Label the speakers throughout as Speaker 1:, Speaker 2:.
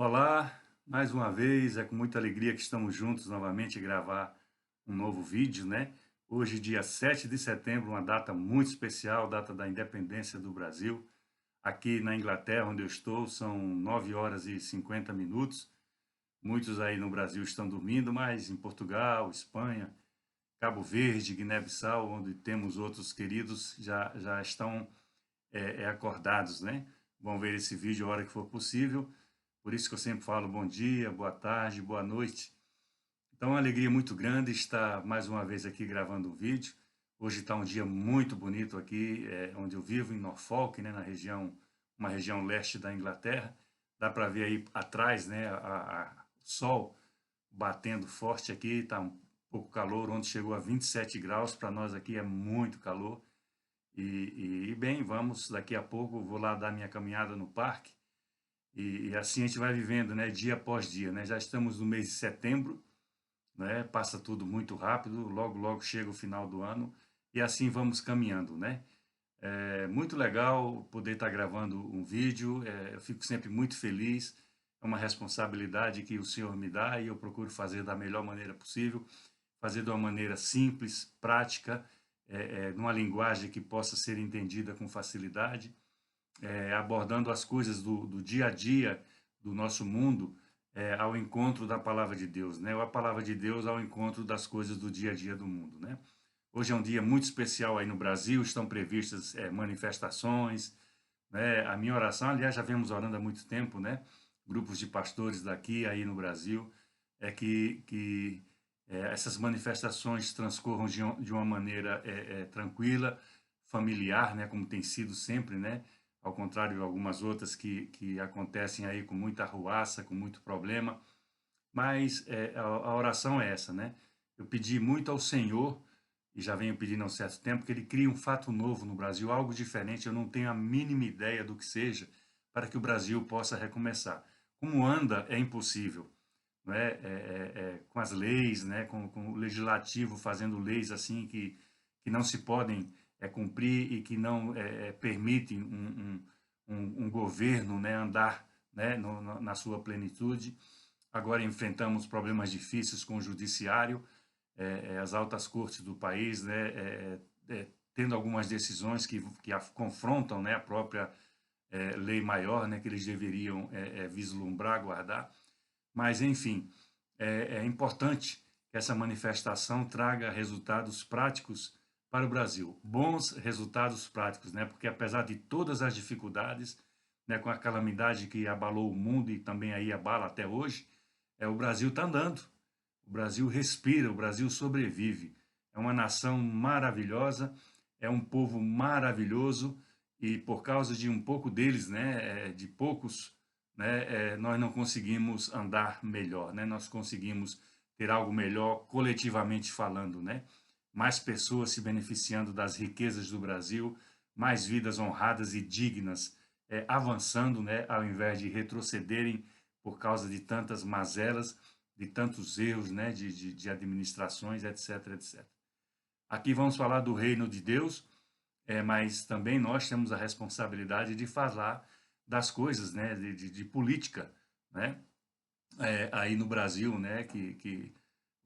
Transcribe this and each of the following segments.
Speaker 1: Olá, mais uma vez, é com muita alegria que estamos juntos novamente a gravar um novo vídeo, né? Hoje, dia 7 de setembro, uma data muito especial, data da independência do Brasil. Aqui na Inglaterra, onde eu estou, são 9 horas e 50 minutos. Muitos aí no Brasil estão dormindo, mas em Portugal, Espanha, Cabo Verde, Guiné-Bissau, onde temos outros queridos, já estão acordados, né? Vão ver esse vídeo a hora que for possível. Por isso que eu sempre falo bom dia, boa tarde, boa noite. Então, é uma alegria muito grande estar mais uma vez aqui gravando um vídeo. Hoje está um dia muito bonito aqui, onde eu vivo, em Norfolk, né, uma região leste da Inglaterra. Dá para ver aí atrás, né, o sol batendo forte aqui, está um pouco calor, onde chegou a 27 graus, para nós aqui é muito calor. Bem, vamos, daqui a pouco vou lá dar minha caminhada no parque, e assim a gente vai vivendo, né, dia após dia, né? Já estamos no mês de setembro, né? Passa tudo muito rápido, logo logo chega o final do ano e assim vamos caminhando, né? É muito legal poder estar gravando um vídeo, eu fico sempre muito feliz, é uma responsabilidade que o Senhor me dá e eu procuro fazer da melhor maneira possível, fazer de uma maneira simples, prática, numa linguagem que possa ser entendida com facilidade, abordando as coisas do dia a dia do nosso mundo, ao encontro da palavra de Deus, né? Ou a palavra de Deus ao encontro das coisas do dia a dia do mundo, né? Hoje é um dia muito especial aí no Brasil, estão previstas manifestações, né? A minha oração, aliás, já vemos orando há muito tempo, né? Grupos de pastores daqui, aí no Brasil, é que essas manifestações transcorram de uma maneira tranquila, familiar, né? Como tem sido sempre, né? Ao contrário de algumas outras que acontecem aí com muita arruaça, com muito problema. Mas a oração é essa, né? Eu pedi muito ao Senhor, e já venho pedindo há um certo tempo, que ele crie um fato novo no Brasil, algo diferente. Eu não tenho a mínima ideia do que seja, para que o Brasil possa recomeçar. Como anda, é impossível, não é? Com as leis, né? Com o legislativo fazendo leis assim que não se podem cumprir e que não permitem um governo, né? Andar, né? Na sua plenitude. Agora enfrentamos problemas difíceis com o judiciário, as altas cortes do país, né, tendo algumas decisões que confrontam, né, a própria lei maior, né, que eles deveriam vislumbrar, guardar. Mas, enfim, é importante que essa manifestação traga resultados práticos para o Brasil, bons resultados práticos, né, porque apesar de todas as dificuldades, né, com a calamidade que abalou o mundo e também aí abala até hoje, o Brasil está andando, o Brasil respira, o Brasil sobrevive. É uma nação maravilhosa, é um povo maravilhoso e por causa de um pouco deles, né, de poucos, né, nós não conseguimos andar melhor, né? Nós conseguimos ter algo melhor coletivamente falando, né? Mais pessoas se beneficiando das riquezas do Brasil, mais vidas honradas e dignas, avançando, né, ao invés de retrocederem por causa de tantas mazelas, de tantos erros, né, de administrações, etc, etc. Aqui vamos falar do reino de Deus, mas também nós temos a responsabilidade de falar das coisas, né, de política, né, aí no Brasil, né, que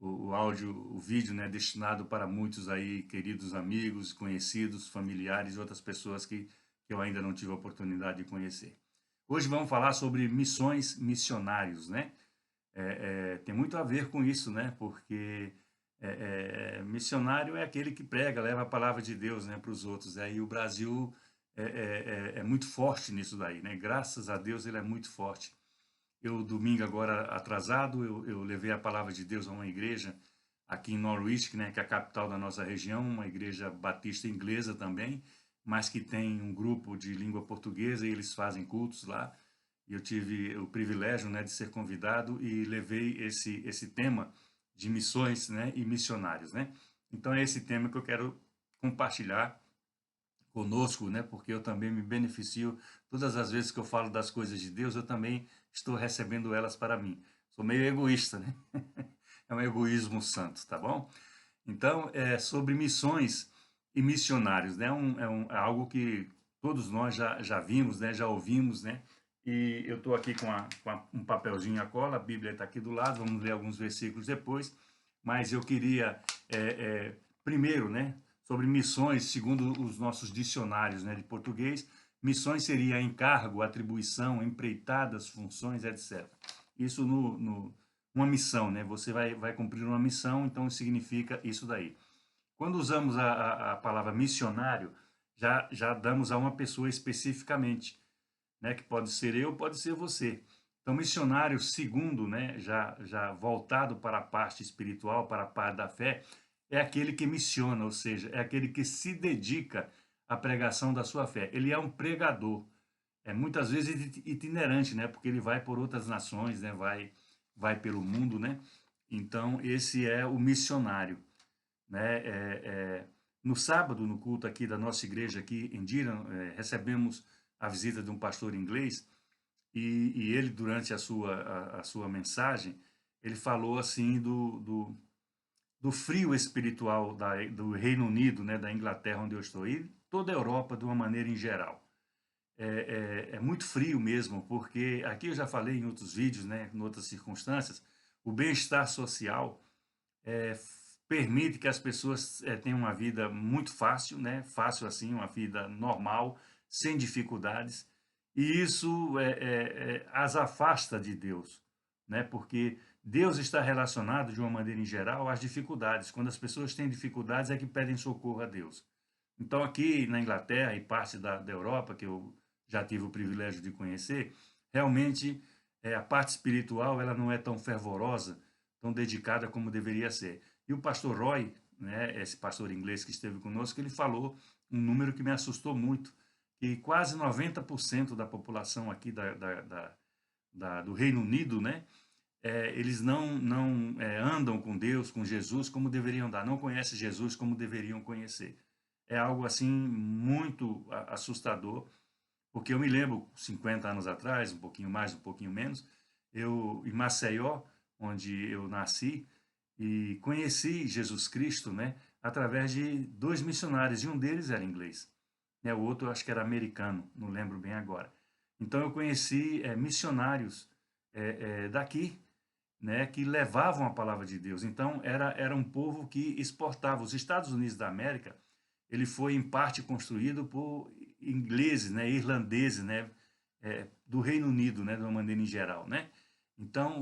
Speaker 1: o áudio, o vídeo, né, destinado para muitos aí queridos amigos, conhecidos, familiares e outras pessoas que eu ainda não tive a oportunidade de conhecer. Hoje vamos falar sobre missões, missionários, né? Tem muito a ver com isso, né? Porque missionário é aquele que prega, leva a palavra de Deus, né, para os outros. Aí o Brasil é muito forte nisso daí, né? Graças a Deus ele é muito forte. Eu, domingo agora atrasado, eu levei a palavra de Deus a uma igreja aqui em Norwich, né, que é a capital da nossa região, uma igreja batista inglesa também, mas que tem um grupo de língua portuguesa e eles fazem cultos lá. E eu tive o privilégio, né, de ser convidado e levei esse tema de missões, né, e missionários, né? Então é esse tema que eu quero compartilhar conosco, né? Porque eu também me beneficio todas as vezes que eu falo das coisas de Deus, eu também estou recebendo elas para mim. Sou meio egoísta, né? É um egoísmo santo, tá bom? Então, é sobre missões e missionários, né? É algo que todos nós já vimos, né? Já ouvimos, né? E eu estou aqui com um papelzinho a cola, a Bíblia está aqui do lado, vamos ler alguns versículos depois, mas eu queria, primeiro, né, sobre missões, segundo os nossos dicionários, né, de português, missões seria encargo, atribuição, empreitadas, funções, etc. Isso uma missão, né, você vai cumprir uma missão, então significa isso daí. Quando usamos a palavra missionário, já damos a uma pessoa especificamente, né, que pode ser eu, pode ser você. Então, missionário, segundo, né, já voltado para a parte espiritual, para a parte da fé, é aquele que missiona, ou seja, é aquele que se dedica à pregação da sua fé. Ele é um pregador, é muitas vezes itinerante, né, porque ele vai por outras nações, né, vai pelo mundo, né. Então, esse é o missionário, né. No sábado, no culto aqui da nossa igreja aqui em Durham, recebemos a visita de um pastor inglês e ele, durante a sua mensagem, ele falou assim do frio espiritual do Reino Unido, né, da Inglaterra, onde eu estou, e toda a Europa de uma maneira em geral. É muito frio mesmo, porque aqui eu já falei em outros vídeos, né, em outras circunstâncias, o bem-estar social permite que as pessoas tenham uma vida muito fácil, né? Fácil assim, uma vida normal, sem dificuldades, e isso as afasta de Deus, né? Porque Deus está relacionado, de uma maneira em geral, às dificuldades. Quando as pessoas têm dificuldades, é que pedem socorro a Deus. Então, aqui na Inglaterra e parte da Europa, que eu já tive o privilégio de conhecer, realmente a parte espiritual ela não é tão fervorosa, tão dedicada como deveria ser. E o pastor Roy, né, esse pastor inglês que esteve conosco, ele falou um número que me assustou muito, que quase 90% da população aqui do Reino Unido, né, eles não andam com Deus, com Jesus, como deveriam andar, não conhecem Jesus como deveriam conhecer. É algo assim muito assustador, porque eu me lembro, 50 anos atrás, um pouquinho mais, um pouquinho menos, eu em Maceió, onde eu nasci, e conheci Jesus Cristo, né, através de dois missionários, e um deles era inglês, né, o outro eu acho que era americano, não lembro bem agora. Então eu conheci missionários daqui, né, que levavam a palavra de Deus. Então era um povo que exportava. Os Estados Unidos da América, ele foi em parte construído por ingleses, né, irlandeses, né, do Reino Unido, né, de uma maneira em geral, né. Então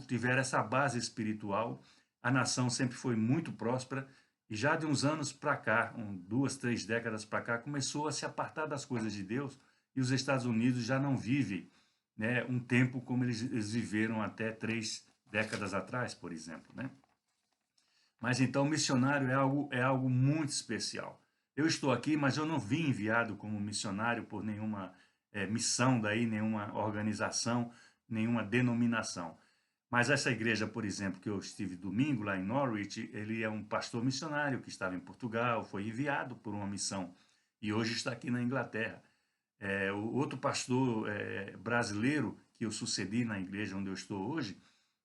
Speaker 1: tiveram essa base espiritual. A nação sempre foi muito próspera e já de uns anos para cá, duas, três décadas para cá, começou a se apartar das coisas de Deus e os Estados Unidos já não vivem, né, um tempo como eles viveram até 3 décadas atrás, por exemplo, né? Mas então missionário é algo muito especial. Eu estou aqui, mas eu não vim enviado como missionário por nenhuma missão daí, nenhuma organização, nenhuma denominação. Mas essa igreja, por exemplo, que eu estive domingo lá em Norwich, ele é um pastor missionário que estava em Portugal, foi enviado por uma missão e hoje está aqui na Inglaterra. O outro pastor brasileiro que eu sucedi na igreja onde eu estou hoje,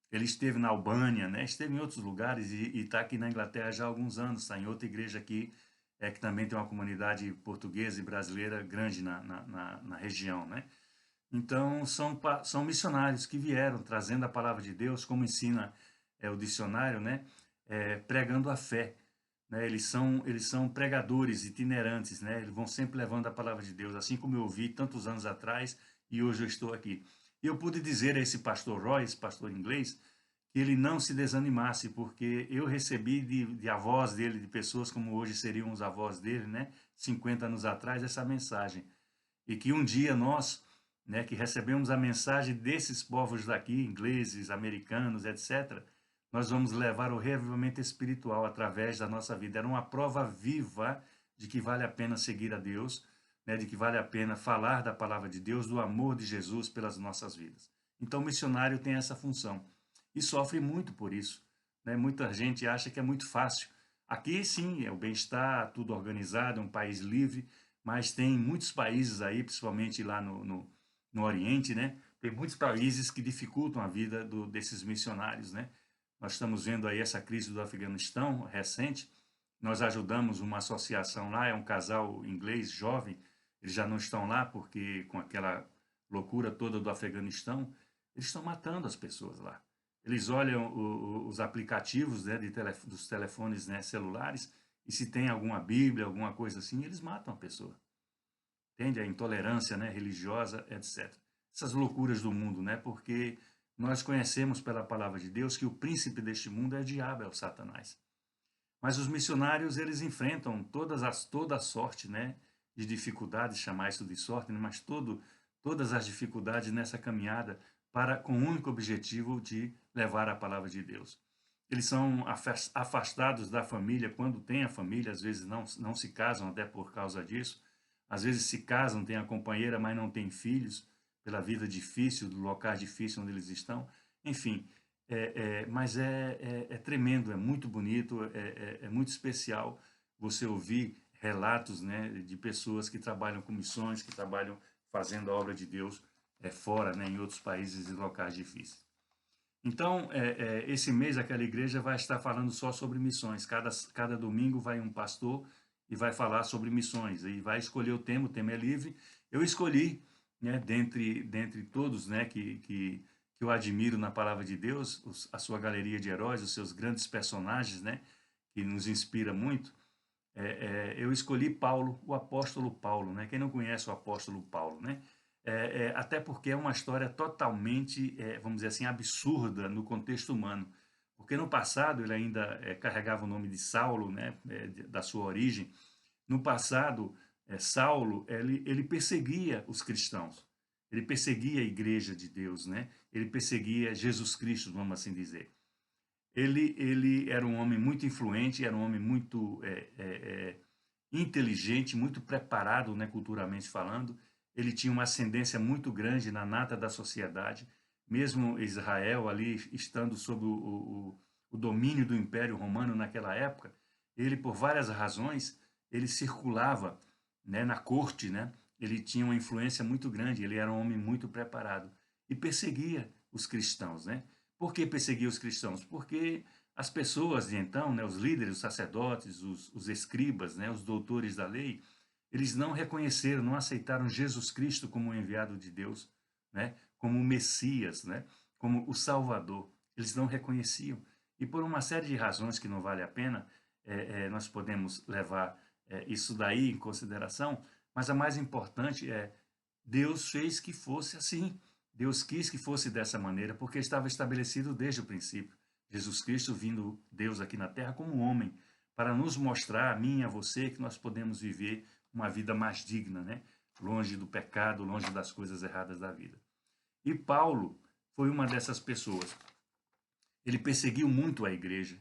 Speaker 1: ele esteve na Albânia, né? Esteve em outros lugares e está aqui na Inglaterra já há alguns anos, está em outra igreja aqui, que também tem uma comunidade portuguesa e brasileira grande na região, né? Então, são missionários que vieram trazendo a palavra de Deus, como ensina o dicionário, né? Pregando a fé, né? Eles são pregadores itinerantes, né? Eles vão sempre levando a palavra de Deus, assim como eu ouvi tantos anos atrás e hoje eu estou aqui. E eu pude dizer a esse pastor Roy, esse pastor inglês, que ele não se desanimasse, porque eu recebi de avós dele, de pessoas como hoje seriam os avós dele, né? 50 anos atrás, essa mensagem. E que um dia nós, né, que recebemos a mensagem desses povos daqui, ingleses, americanos, etc., nós vamos levar o reavivamento espiritual através da nossa vida. Era uma prova viva de que vale a pena seguir a Deus, né, de que vale a pena falar da palavra de Deus, do amor de Jesus pelas nossas vidas. Então, o missionário tem essa função e sofre muito por isso, né? Muita gente acha que é muito fácil. Aqui, sim, é o bem-estar, tudo organizado, é um país livre, mas tem muitos países aí, principalmente lá no Oriente, né? Tem muitos países que dificultam a vida desses missionários, né? Nós estamos vendo aí essa crise do Afeganistão recente. Nós ajudamos uma associação lá, é um casal inglês jovem, eles já não estão lá porque com aquela loucura toda do Afeganistão, eles estão matando as pessoas lá. Eles olham os aplicativos, né, dos telefones, né, celulares, e se tem alguma Bíblia, alguma coisa assim, eles matam a pessoa. Entende? A intolerância, né, religiosa, etc. Essas loucuras do mundo, né? Porque nós conhecemos pela palavra de Deus que o príncipe deste mundo é o diabo, é o Satanás. Mas os missionários, eles enfrentam toda a sorte, né, de dificuldades, chamar isso de sorte, né, mas todas as dificuldades nessa caminhada com o único objetivo de levar a palavra de Deus. Eles são afastados da família quando têm a família, às vezes não se casam até por causa disso, às vezes se casam, têm a companheira, mas não têm filhos, pela vida difícil, do local difícil onde eles estão. Enfim, mas é tremendo, é muito bonito, é muito especial você ouvir relatos, né, de pessoas que trabalham com missões, que trabalham fazendo a obra de Deus fora, né, em outros países e locais difíceis. Então, esse mês aquela igreja vai estar falando só sobre missões. Cada domingo vai um pastor e vai falar sobre missões. E vai escolher o tema é livre. Eu escolhi, né, dentre todos, né, que eu admiro na palavra de Deus, a sua galeria de heróis, os seus grandes personagens, né, que nos inspira muito. Eu escolhi Paulo, o apóstolo Paulo, né? Quem não conhece o apóstolo Paulo, né? Até porque é uma história totalmente, vamos dizer assim, absurda no contexto humano. Porque no passado ele ainda carregava o nome de Saulo, né? Da sua origem. No passado, Saulo, ele perseguia os cristãos. Ele perseguia a igreja de Deus, né? Ele perseguia Jesus Cristo, vamos assim dizer. Ele era um homem muito influente, era um homem muito inteligente, muito preparado, né, culturalmente falando. Ele tinha uma ascendência muito grande na nata da sociedade, mesmo Israel ali estando sob o domínio do Império Romano naquela época. Ele, por várias razões, ele circulava, né, na corte, né? Ele tinha uma influência muito grande, ele era um homem muito preparado e perseguia os cristãos, né? Por que perseguia os cristãos? Porque as pessoas de então, né, os líderes, os sacerdotes, os escribas, né, os doutores da lei, eles não reconheceram, não aceitaram Jesus Cristo como o enviado de Deus, né, como o Messias, né, como o Salvador. Eles não reconheciam. E por uma série de razões que não vale a pena, nós podemos levar isso daí em consideração, mas a mais importante é Deus fez que fosse assim. Deus quis que fosse dessa maneira, porque estava estabelecido desde o princípio. Jesus Cristo vindo Deus aqui na terra como homem, para nos mostrar, a mim e a você, que nós podemos viver uma vida mais digna, né? Longe do pecado, longe das coisas erradas da vida. E Paulo foi uma dessas pessoas. Ele perseguiu muito a igreja.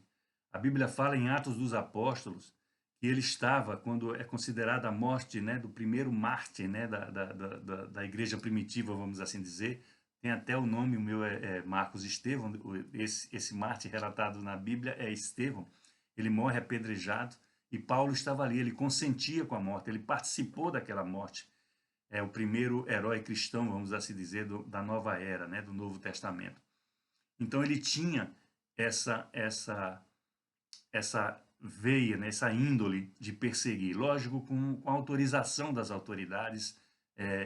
Speaker 1: A Bíblia fala em Atos dos Apóstolos que ele estava, quando é considerada a morte, né, do primeiro mártir, né, da igreja primitiva, vamos assim dizer. Tem até o nome, o meu é Marcos Estevão, esse mártir relatado na Bíblia é Estevão. Ele morre apedrejado e Paulo estava ali, ele consentia com a morte, ele participou daquela morte. É o primeiro herói cristão, vamos assim dizer, da nova era, né, do Novo Testamento. Então ele tinha essa veia, né, essa índole de perseguir, lógico, com a autorização das autoridades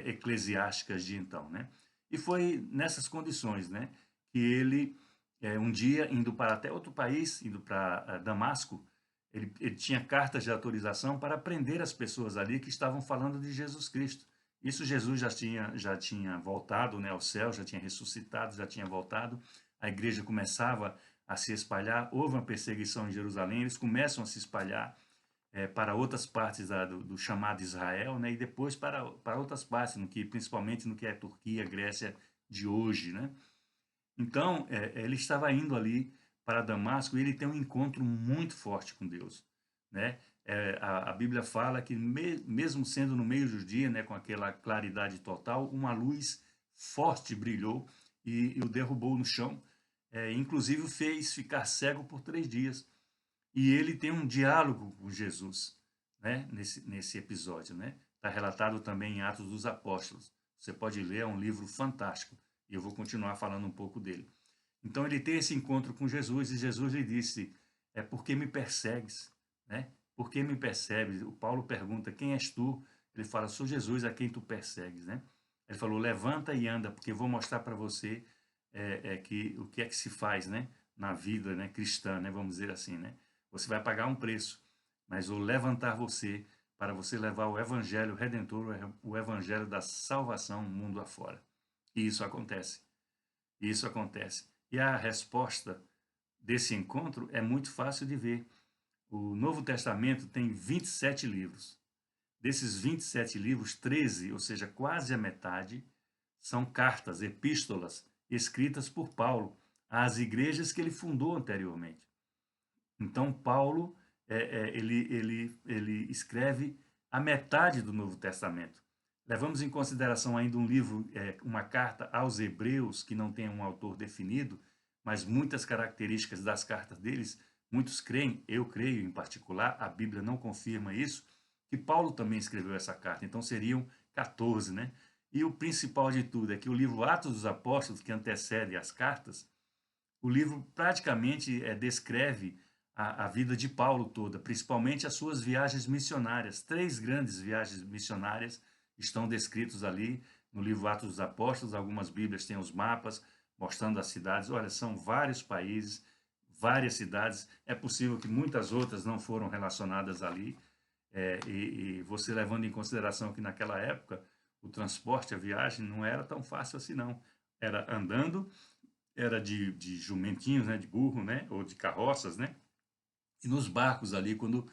Speaker 1: eclesiásticas de então, né? E foi nessas condições, né, que ele, um dia, indo para até outro país, indo para Damasco, ele tinha cartas de autorização para prender as pessoas ali que estavam falando de Jesus Cristo. Isso Jesus já tinha voltado, né, ao céu, já tinha ressuscitado, já tinha voltado. A igreja começava a se espalhar, houve uma perseguição em Jerusalém, eles começam a se espalhar para outras partes do chamado Israel, né, e depois para outras partes, principalmente no que é Turquia, Grécia de hoje, né? Então, ele estava indo ali para Damasco e ele tem um encontro muito forte com Deus, né? A Bíblia fala que mesmo sendo no meio do dia, né, com aquela claridade total, uma luz forte brilhou e o derrubou no chão, inclusive o fez ficar cego por 3 dias. E ele tem um diálogo com Jesus, né, nesse episódio, né? Está relatado também em Atos dos Apóstolos. Você pode ler, é um livro fantástico. E eu vou continuar falando um pouco dele. Então ele tem esse encontro com Jesus e Jesus lhe disse: por que me persegues, né? Por que me persegues? O Paulo pergunta: quem és tu? Ele fala: sou Jesus a quem tu persegues, né? Ele falou, levanta e anda, porque eu vou mostrar para você que o que é que se faz, né, na vida, né, cristã, né, vamos dizer assim, né? Você vai pagar um preço, mas vou levantar você para você levar o evangelho redentor, o evangelho da salvação mundo afora. E isso acontece. Isso acontece. E a resposta desse encontro é muito fácil de ver. O Novo Testamento tem 27 livros. Desses 27 livros, 13, ou seja, quase a metade, são cartas, epístolas, escritas por Paulo às igrejas que ele fundou anteriormente. Então, Paulo, ele escreve a metade do Novo Testamento. Levamos em consideração ainda um livro, uma carta aos Hebreus, que não tem um autor definido, mas muitas características das cartas deles, muitos creem, eu creio em particular, a Bíblia não confirma isso, que Paulo também escreveu essa carta, então seriam 14, né? E o principal de tudo é que o livro Atos dos Apóstolos, que antecede as cartas, o livro praticamente descreve a vida de Paulo toda, principalmente as suas viagens missionárias. 3 grandes viagens missionárias estão descritos ali no livro Atos dos Apóstolos. Algumas Bíblias têm os mapas mostrando as cidades. Olha, são vários países, várias cidades. É possível que muitas outras não foram relacionadas ali. E você levando em consideração que naquela época o transporte, a viagem, não era tão fácil assim, não. Era andando, era de jumentinhos, né, de burro, né, ou de carroças, né, e nos barcos ali quando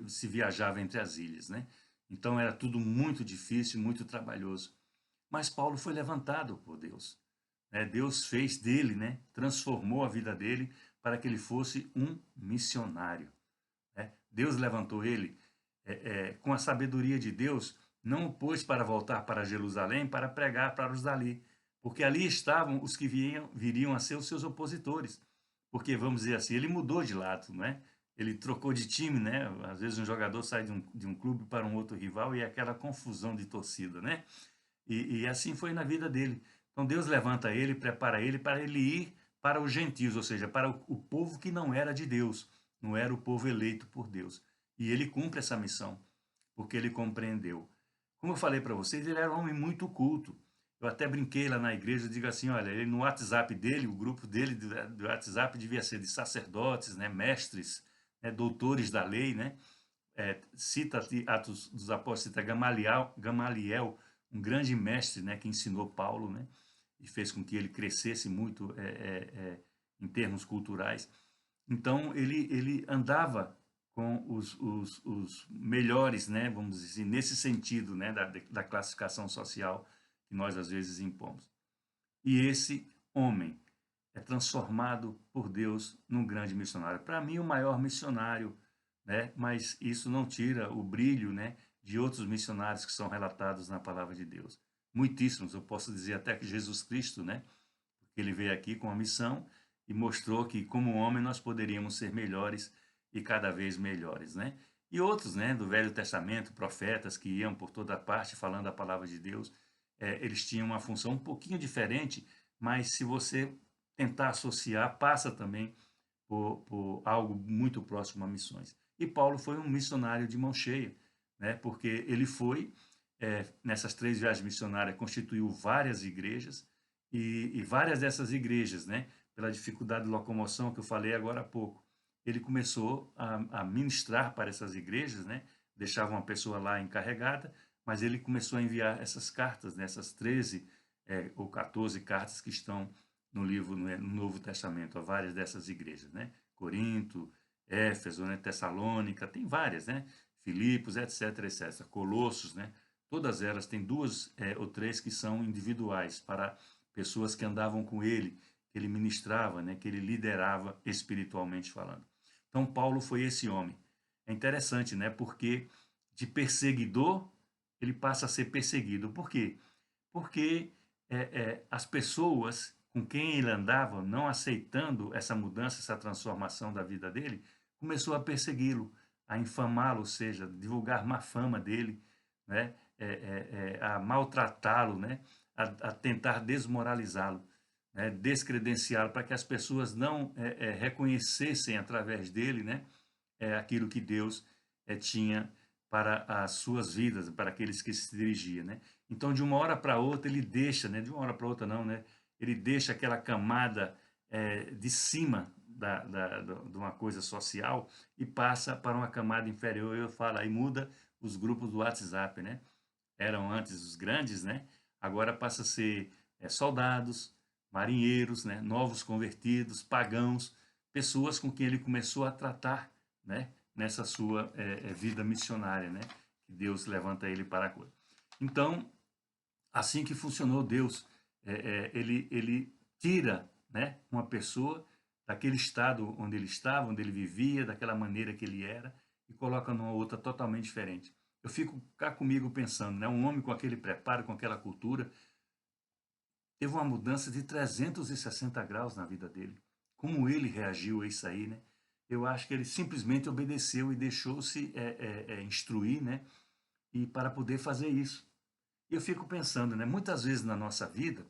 Speaker 1: se viajava entre as ilhas, né. Então era tudo muito difícil, muito trabalhoso. Mas Paulo foi levantado por Deus, né? Deus fez dele, né, transformou a vida dele para que ele fosse um missionário, né? Deus levantou ele com a sabedoria de Deus, não o pôs para voltar para Jerusalém para pregar para os dali, porque ali estavam os que viriam a ser os seus opositores. Porque, vamos dizer assim, ele mudou de lado, não é? Ele trocou de time, né? Às vezes um jogador sai de um clube para um outro rival e é aquela confusão de torcida, né? E assim foi na vida dele. Então Deus levanta ele, prepara ele para ele ir para os gentios, ou seja, para o povo que não era de Deus, não era o povo eleito por Deus. E ele cumpre essa missão, porque ele compreendeu. Como eu falei para vocês, ele era um homem muito culto. Eu até brinquei lá na igreja, digo assim, olha, ele no WhatsApp dele, o grupo dele do WhatsApp devia ser de sacerdotes, né, mestres, né, doutores da lei, né? Cita Atos dos Apóstolos, cita Gamaliel, um grande mestre, né, que ensinou Paulo, né, e fez com que ele crescesse muito em termos culturais. Então, ele andava com os melhores, né, vamos dizer assim, nesse sentido, né, da classificação social que nós às vezes impomos. E esse homem é transformado por Deus num grande missionário. Para mim, o maior missionário, né? Mas isso não tira o brilho, né, de outros missionários que são relatados na palavra de Deus. Muitíssimos, eu posso dizer até que Jesus Cristo, né? Porque ele veio aqui com a missão e mostrou que, como homem, nós poderíamos ser melhores e cada vez melhores, né? E outros, né, do Velho Testamento, profetas que iam por toda parte falando a palavra de Deus, eles tinham uma função um pouquinho diferente, mas se você tentar associar, passa também por algo muito próximo a missões. E Paulo foi um missionário de mão cheia, né? Porque ele foi, nessas 3 viagens missionárias, constituiu várias igrejas, e várias dessas igrejas, né, pela dificuldade de locomoção que eu falei agora há pouco, ele começou a ministrar para essas igrejas, né? Deixava uma pessoa lá encarregada, mas ele começou a enviar essas cartas, né, essas 13 ou 14 cartas que estão no livro, no Novo Testamento, a várias dessas igrejas, né? Corinto, Éfeso, né? Tessalônica, tem várias, né? Filipos, etc, etc. Colossos, né? Todas elas têm 2 ou 3 que são individuais para pessoas que andavam com ele, que ele ministrava, né? Que ele liderava espiritualmente falando. Então Paulo foi esse homem. É interessante, né? Porque de perseguidor ele passa a ser perseguido. Por quê? Porque as pessoas com quem ele andava, não aceitando essa mudança, essa transformação da vida dele, começou a persegui-lo, a infamá-lo, ou seja, divulgar má fama dele, né? A maltratá-lo, né? A tentar desmoralizá-lo, né? Descredenciá-lo, para que as pessoas não reconhecessem através dele, né? Aquilo que Deus tinha para as suas vidas, para aqueles que se dirigia, né? Então, de uma hora para outra, ele deixa, né? De uma hora para outra, não, né? Ele deixa aquela camada de cima de uma coisa social e passa para uma camada inferior. Eu falo, aí muda os grupos do WhatsApp, né? Eram antes os grandes, né? Agora passa a ser soldados, marinheiros, né? Novos convertidos, pagãos, pessoas com quem ele começou a tratar, né? Nessa sua vida missionária, né? Que Deus levanta ele para a coisa. Então, assim que funcionou Deus, ele tira, né, uma pessoa daquele estado onde ele estava, onde ele vivia, daquela maneira que ele era, e coloca numa outra totalmente diferente. Eu fico cá comigo pensando, né, um homem com aquele preparo, com aquela cultura, teve uma mudança de 360 graus na vida dele. Como ele reagiu a isso aí, né? Eu acho que ele simplesmente obedeceu e deixou-se instruir, né? E para poder fazer isso. E eu fico pensando, né? Muitas vezes na nossa vida,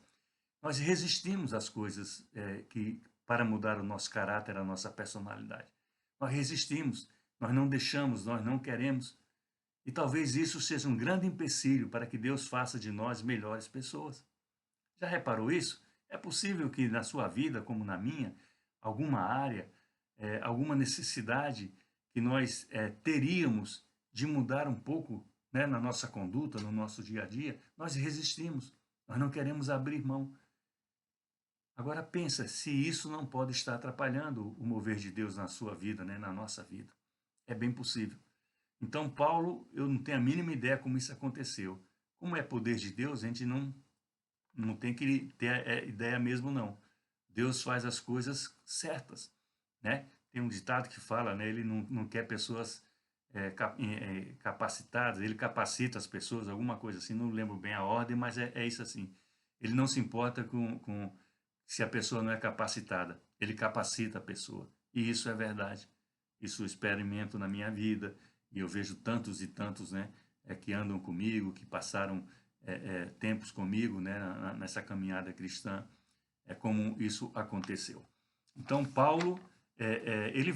Speaker 1: nós resistimos às coisas que para mudar o nosso caráter, a nossa personalidade. Nós resistimos, nós não deixamos, nós não queremos. E talvez isso seja um grande empecilho para que Deus faça de nós melhores pessoas. Já reparou isso? É possível que na sua vida, como na minha, alguma área, alguma necessidade que nós teríamos de mudar um pouco, né, na nossa conduta, no nosso dia a dia, nós resistimos, nós não queremos abrir mão. Agora pensa, se isso não pode estar atrapalhando o mover de Deus na sua vida, né, na nossa vida. É bem possível. Então, Paulo, eu não tenho a mínima ideia como isso aconteceu. Como é poder de Deus, a gente não tem que ter ideia mesmo, não. Deus faz as coisas certas, né? Tem um ditado que fala, né? Ele não quer pessoas capacitadas, ele capacita as pessoas, alguma coisa assim, não lembro bem a ordem, mas é isso assim. Ele não se importa com se a pessoa não é capacitada, ele capacita a pessoa. E isso é verdade. Isso eu experimento na minha vida, e eu vejo tantos e tantos, né, que andam comigo, que passaram tempos comigo, né, nessa caminhada cristã, como isso aconteceu. Então, Paulo, ele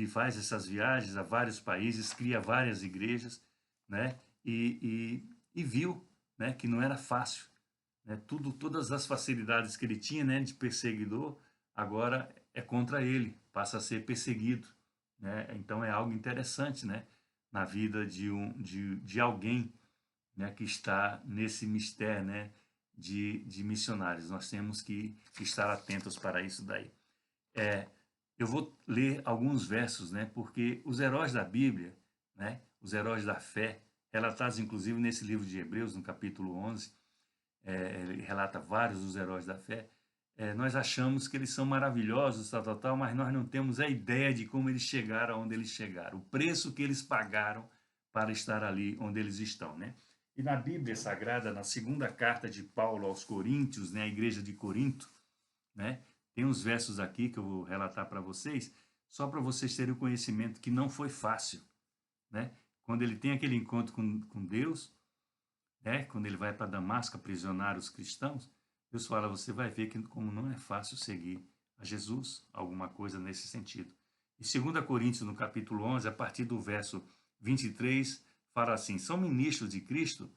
Speaker 1: faz essas viagens a vários países, cria várias igrejas, né, e viu, né, que não era fácil, né, todas as facilidades que ele tinha, né, de perseguidor, agora é contra ele, passa a ser perseguido, né? Então é algo interessante, né, na vida de alguém, né, que está nesse mistério, né, de missionários. Nós temos que estar atentos para isso daí. Eu vou ler alguns versos, né, porque os heróis da Bíblia, né, os heróis da fé, relatados inclusive nesse livro de Hebreus, no capítulo 11, ele relata vários dos heróis da fé, nós achamos que eles são maravilhosos, tal, mas nós não temos a ideia de como eles chegaram onde eles chegaram, o preço que eles pagaram para estar ali onde eles estão, né? E na Bíblia Sagrada, na segunda carta de Paulo aos Coríntios, né, a igreja de Corinto, né, tem uns versos aqui que eu vou relatar para vocês, só para vocês terem o conhecimento que não foi fácil, né? Quando ele tem aquele encontro com Deus, né, quando ele vai para Damasco aprisionar os cristãos, Deus fala, você vai ver que como não é fácil seguir a Jesus, alguma coisa nesse sentido. E 2 Coríntios, no capítulo 11, a partir do verso 23, fala assim, são ministros de Cristo?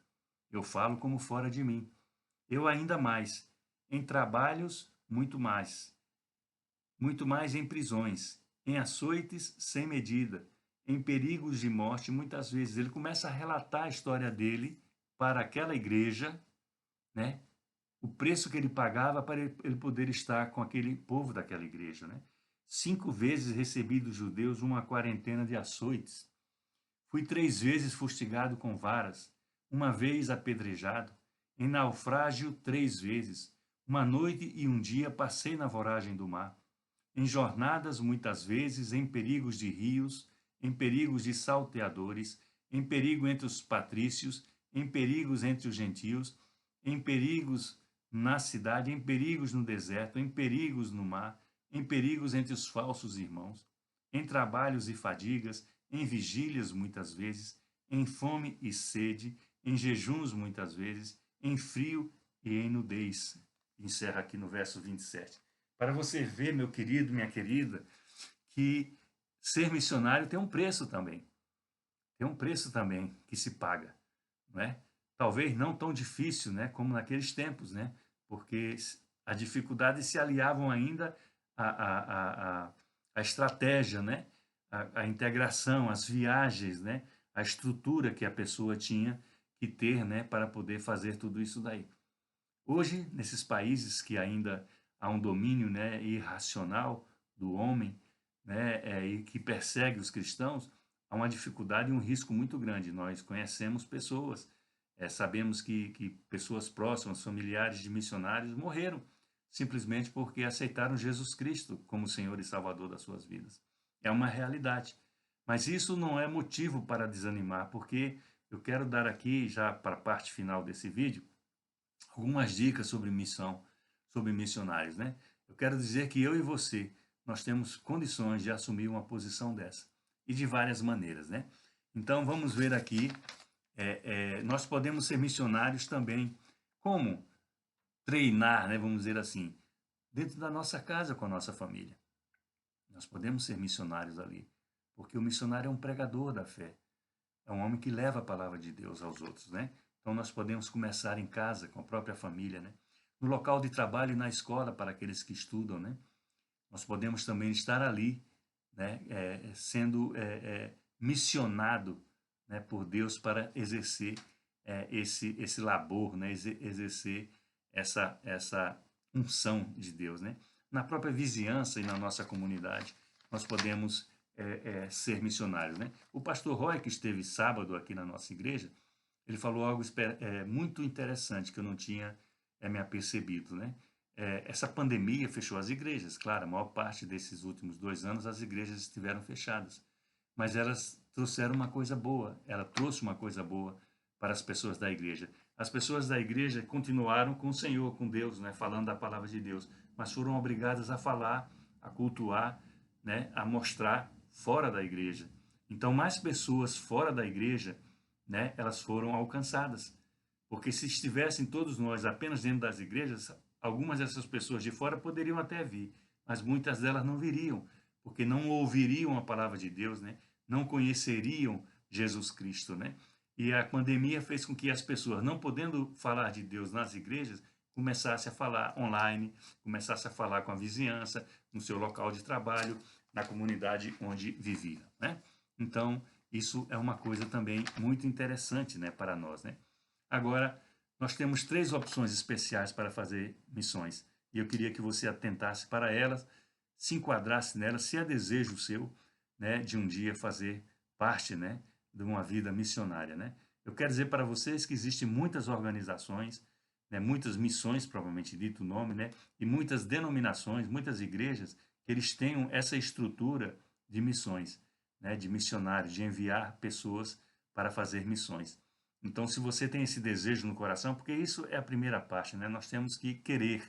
Speaker 1: Eu falo como fora de mim. Eu ainda mais, em trabalhos, muito mais em prisões, em açoites sem medida, em perigos de morte, muitas vezes. Ele começa a relatar a história dele para aquela igreja, né? O preço que ele pagava para ele poder estar com aquele povo daquela igreja, né? 5 vezes recebi dos judeus uma quarentena de açoites. Fui 3 vezes fustigado com varas, uma vez apedrejado, em naufrágio 3 vezes. Uma noite e um dia passei na voragem do mar, em jornadas muitas vezes, em perigos de rios, em perigos de salteadores, em perigo entre os patrícios, em perigos entre os gentios, em perigos na cidade, em perigos no deserto, em perigos no mar, em perigos entre os falsos irmãos, em trabalhos e fadigas, em vigílias muitas vezes, em fome e sede, em jejuns muitas vezes, em frio e em nudez. Encerra aqui no verso 27. Para você ver, meu querido, minha querida, que ser missionário tem um preço também. Tem um preço também que se paga, não é? talvez não tão difícil, né, como naqueles tempos, né, porque a dificuldade se aliavam ainda à estratégia, né, à integração, às viagens, né, à estrutura que a pessoa tinha que ter, né, para poder fazer tudo isso daí. Hoje, nesses países que ainda há um domínio, né, irracional do homem, né, e que persegue os cristãos, há uma dificuldade e um risco muito grande. Nós conhecemos pessoas, sabemos que pessoas próximas, familiares de missionários morreram simplesmente porque aceitaram Jesus Cristo como Senhor e Salvador das suas vidas. É uma realidade. Mas isso não é motivo para desanimar, porque eu quero dar aqui, já para a parte final desse vídeo, algumas dicas sobre missão, sobre missionários, né? Eu quero dizer que eu e você, nós temos condições de assumir uma posição dessa, e de várias maneiras, né? Então, vamos ver aqui, nós podemos ser missionários também, como treinar, né, vamos dizer assim, dentro da nossa casa com a nossa família. Nós podemos ser missionários ali, porque o missionário é um pregador da fé, é um homem que leva a palavra de Deus aos outros, né? Então nós podemos começar em casa, com a própria família, né? No local de trabalho e na escola para aqueles que estudam, né? Nós podemos também estar ali, né? Sendo missionado, né? Por Deus para exercer esse labor, né? Exercer essa unção de Deus, né? Na própria vizinhança e na nossa comunidade, nós podemos ser missionários, né? O pastor Roy, que esteve sábado aqui na nossa igreja, ele falou algo muito interessante que eu não tinha me apercebido, né? Essa pandemia fechou as igrejas, claro, a maior parte desses últimos 2 anos as igrejas estiveram fechadas, mas elas trouxeram uma coisa boa, ela trouxe uma coisa boa para as pessoas da igreja. As pessoas da igreja continuaram com o Senhor, com Deus, né, falando da palavra de Deus, mas foram obrigadas a falar, a cultuar, né, a mostrar fora da igreja. Então, mais pessoas fora da igreja, né, elas foram alcançadas. Porque se estivessem todos nós apenas dentro das igrejas, algumas dessas pessoas de fora poderiam até vir, mas muitas delas não viriam, porque não ouviriam a palavra de Deus, né? Não conheceriam Jesus Cristo, né? E a pandemia fez com que as pessoas, não podendo falar de Deus nas igrejas, começassem a falar online, começassem a falar com a vizinhança, no seu local de trabalho, na comunidade onde vivia, né? Então, isso é uma coisa também muito interessante, né, para nós, né? Agora, nós temos 3 opções especiais para fazer missões, e eu queria que você atentasse para elas, se enquadrasse nelas, se é desejo seu, né, de um dia fazer parte, né, de uma vida missionária, né? Eu quero dizer para vocês que existem muitas organizações, né, muitas missões, provavelmente dito o nome, né, e muitas denominações, muitas igrejas, que eles tenham essa estrutura de missões, né, de missionários, de enviar pessoas para fazer missões. Então, se você tem esse desejo no coração, porque isso é a primeira parte, né? Nós temos que querer,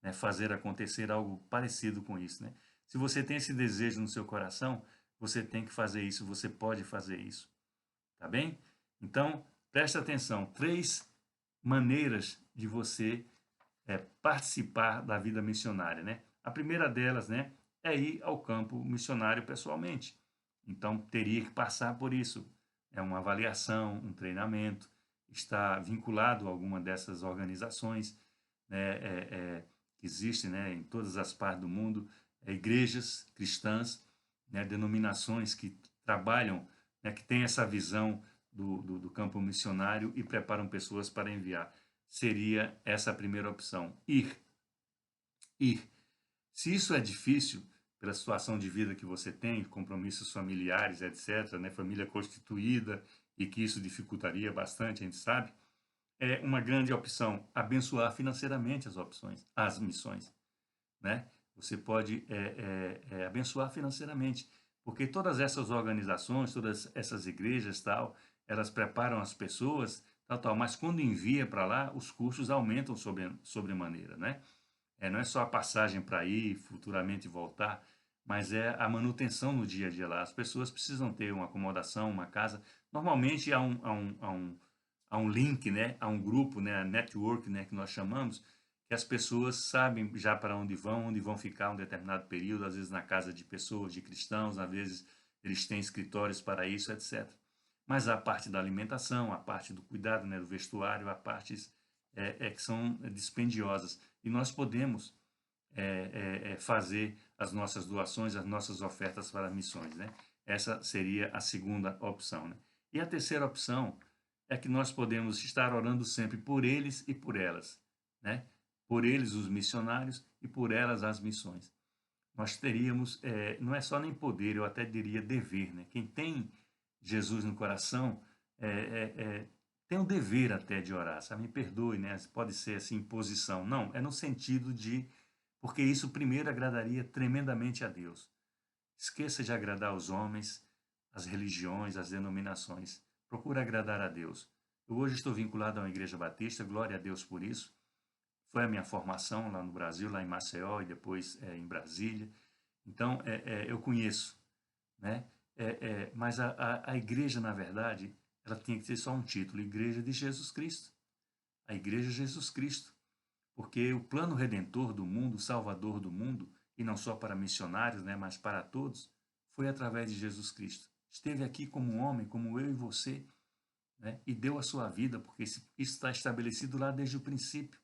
Speaker 1: né, fazer acontecer algo parecido com isso, né? Se você tem esse desejo no seu coração, você tem que fazer isso, você pode fazer isso, tá bem? Então, preste atenção, 3 maneiras de você participar da vida missionária, né? A primeira delas, né, é ir ao campo missionário pessoalmente. Então, teria que passar por isso. É uma avaliação, um treinamento, está vinculado a alguma dessas organizações, né, que existem, né, em todas as partes do mundo, igrejas cristãs, né, denominações que trabalham, né, que têm essa visão do campo missionário e preparam pessoas para enviar. Seria essa a primeira opção, ir. Ir. Se isso é difícil, pela situação de vida que você tem, compromissos familiares, etc., né, família constituída, e que isso dificultaria bastante, a gente sabe, é uma grande opção abençoar financeiramente as missões, né? Você pode abençoar financeiramente, porque todas essas organizações, todas essas igrejas, tal, elas preparam as pessoas, tal, mas quando envia para lá, os custos aumentam sobremaneira, né? Não é só a passagem para ir, futuramente voltar, mas é a manutenção no dia a dia lá. As pessoas precisam ter uma acomodação, uma casa. Normalmente há um link, né? Há um grupo, né? A network, né? Que nós chamamos, que as pessoas sabem já para onde vão ficar um determinado período, às vezes na casa de pessoas, de cristãos, às vezes eles têm escritórios para isso, etc. Mas a parte da alimentação, a parte do cuidado, né, do vestuário, há partes que são dispendiosas. E nós podemos fazer as nossas doações, as nossas ofertas para missões, né? Essa seria a segunda opção, né? E a terceira opção é que nós podemos estar orando sempre por eles e por elas, né? Por eles, os missionários, e por elas, as missões. Nós teríamos, não é só nem poder, eu até diria dever, né? Quem tem Jesus no coração tem o dever até de orar, sabe? Me perdoe, né? Pode ser assim, imposição. Não, é no sentido de porque isso primeiro agradaria tremendamente a Deus. Esqueça de agradar os homens, as religiões, as denominações. Procura agradar a Deus. Eu hoje estou vinculado a uma igreja batista, glória a Deus por isso. Foi a minha formação lá no Brasil, lá em Maceió e depois em Brasília. Então, eu conheço, né? Mas a igreja, na verdade, ela tinha que ter só um título, Igreja de Jesus Cristo. A Igreja de Jesus Cristo. Porque o plano redentor do mundo, salvador do mundo, e não só para missionários, né, mas para todos, foi através de Jesus Cristo. Esteve aqui como um homem, como eu e você, né, e deu a sua vida, porque isso está estabelecido lá desde o princípio,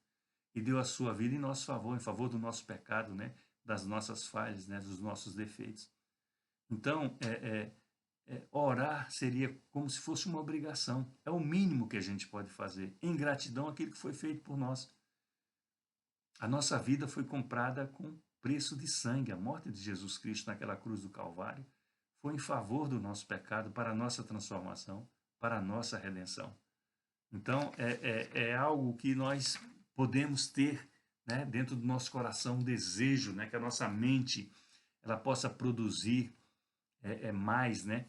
Speaker 1: e deu a sua vida em nosso favor, em favor do nosso pecado, né, das nossas falhas, né, dos nossos defeitos. Então, orar seria como se fosse uma obrigação. É o mínimo que a gente pode fazer, em gratidão àquilo que foi feito por nós. A nossa vida foi comprada com preço de sangue. A morte de Jesus Cristo naquela cruz do Calvário foi em favor do nosso pecado, para a nossa transformação, para a nossa redenção. Então, é algo que nós podemos ter, né, dentro do nosso coração, um desejo, né, que a nossa mente ela possa produzir mais, né,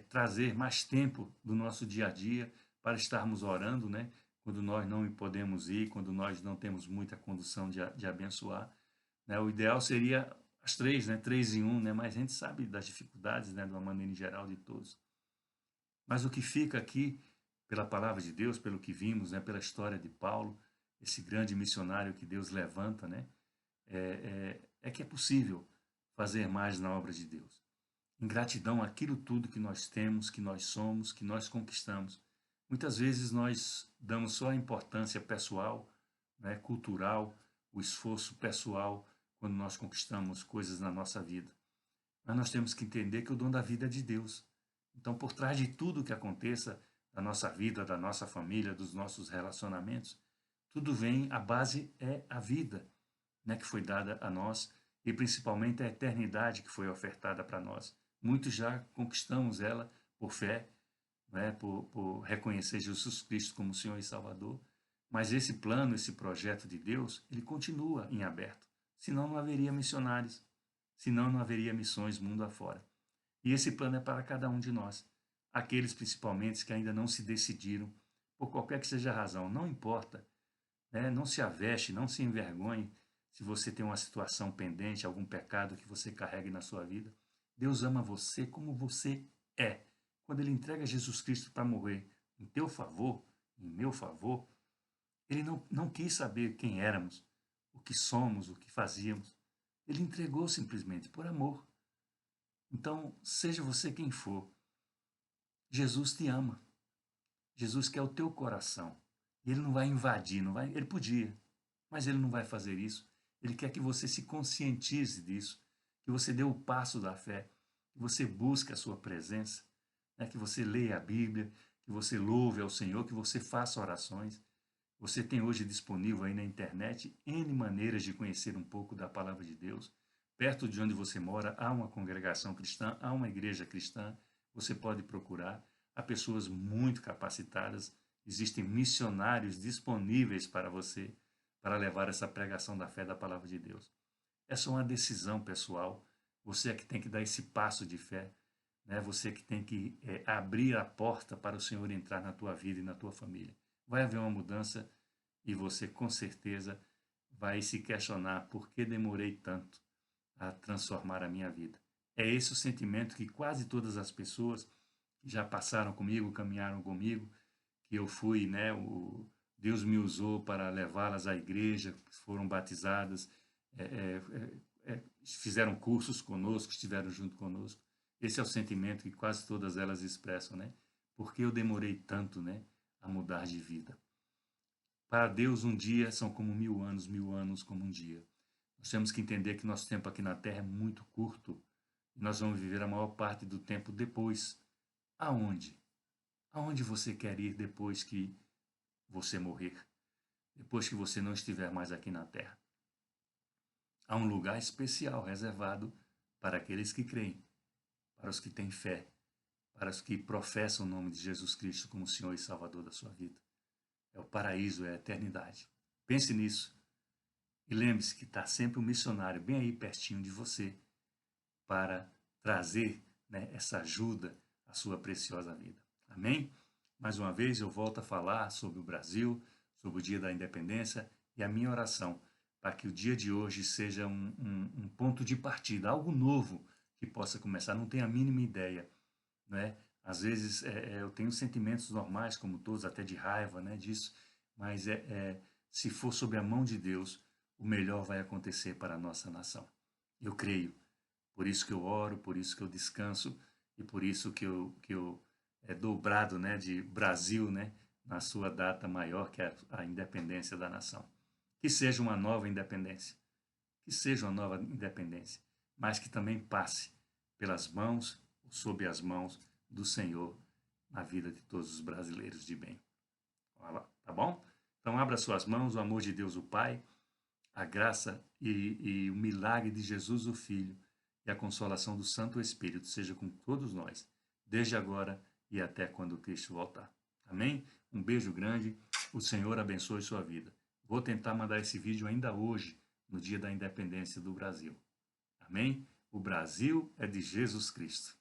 Speaker 1: trazer mais tempo do nosso dia a dia para estarmos orando, né, quando nós não podemos ir, quando nós não temos muita condição de abençoar, né? O ideal seria as três, né? 3 em 1, né? Mas a gente sabe das dificuldades, né? De uma maneira em geral de todos. Mas o que fica aqui, pela palavra de Deus, pelo que vimos, né? Pela história de Paulo, esse grande missionário que Deus levanta, né? É que é possível fazer mais na obra de Deus. Em gratidão àquilo tudo que nós temos, que nós somos, que nós conquistamos. Muitas vezes nós damos só a importância pessoal, né, cultural, o esforço pessoal quando nós conquistamos coisas na nossa vida. Mas nós temos que entender que o dom da vida é de Deus. Então, por trás de tudo que aconteça da nossa vida, da nossa família, dos nossos relacionamentos, tudo vem, a base é a vida, né, que foi dada a nós e principalmente a eternidade que foi ofertada para nós. Muitos já conquistamos ela por fé, né, por reconhecer Jesus Cristo como Senhor e Salvador, mas esse plano, esse projeto de Deus, ele continua em aberto. Senão não haveria missionários, senão não haveria missões mundo afora. E esse plano é para cada um de nós, aqueles principalmente que ainda não se decidiram, por qualquer que seja a razão, não importa, né? Não se aveste, não se envergonhe se você tem uma situação pendente, algum pecado que você carregue na sua vida. Deus ama você como você é. Quando Ele entrega Jesus Cristo para morrer em teu favor, em meu favor, Ele não quis saber quem éramos, o que somos, o que fazíamos. Ele entregou simplesmente por amor. Então, seja você quem for, Jesus te ama. Jesus quer o teu coração. E Ele não vai invadir, não vai, Ele podia, mas Ele não vai fazer isso. Ele quer que você se conscientize disso, que você dê o passo da fé, que você busque a sua presença, né? Que você leia a Bíblia, que você louve ao Senhor, que você faça orações. Você tem hoje disponível aí na internet N maneiras de conhecer um pouco da palavra de Deus. Perto de onde você mora há uma congregação cristã, há uma igreja cristã, você pode procurar. Há pessoas muito capacitadas, existem missionários disponíveis para você, para levar essa pregação da fé da palavra de Deus. Essa é uma decisão pessoal, você é que tem que dar esse passo de fé, né? Você que tem que abrir a porta para o Senhor entrar na tua vida e na tua família. Vai haver uma mudança e você com certeza vai se questionar por que demorei tanto a transformar a minha vida. É esse o sentimento que quase todas as pessoas que já passaram comigo, caminharam comigo, que eu fui, né, Deus me usou para levá-las à igreja, foram batizadas, fizeram cursos conosco, estiveram junto conosco. Esse é o sentimento que quase todas elas expressam, né? Por que eu demorei tanto, né, a mudar de vida? Para Deus, um dia são como 1000 anos como um dia. Nós temos que entender que nosso tempo aqui na Terra é muito curto e nós vamos viver a maior parte do tempo depois. Aonde? Aonde você quer ir depois que você morrer? Depois que você não estiver mais aqui na Terra? Há um lugar especial reservado para aqueles que creem, para os que têm fé, para os que professam o nome de Jesus Cristo como Senhor e Salvador da sua vida. É o paraíso, é a eternidade. Pense nisso e lembre-se que está sempre um missionário bem aí pertinho de você para trazer, né, essa ajuda à sua preciosa vida. Amém? Mais uma vez eu volto a falar sobre o Brasil, sobre o dia da independência e a minha oração para que o dia de hoje seja um ponto de partida, algo novo que possa começar. Não tenho a mínima ideia, né? Às vezes eu tenho sentimentos normais, como todos, até de raiva, né, disso, mas se for sob a mão de Deus, o melhor vai acontecer para a nossa nação. Eu creio. Por isso que eu oro, por isso que eu descanso e por isso que eu dobrado, né, de Brasil, né, na sua data maior, que é a independência da nação. Que seja uma nova independência, que seja uma nova independência, mas que também passe pelas mãos, sob as mãos do Senhor na vida de todos os brasileiros de bem. Tá bom? Então abra suas mãos, o amor de Deus o Pai, a graça e o milagre de Jesus o Filho e a consolação do Santo Espírito seja com todos nós, desde agora e até quando Cristo voltar. Amém? Um beijo grande, o Senhor abençoe sua vida. Vou tentar mandar esse vídeo ainda hoje, no dia da independência do Brasil. Amém? O Brasil é de Jesus Cristo.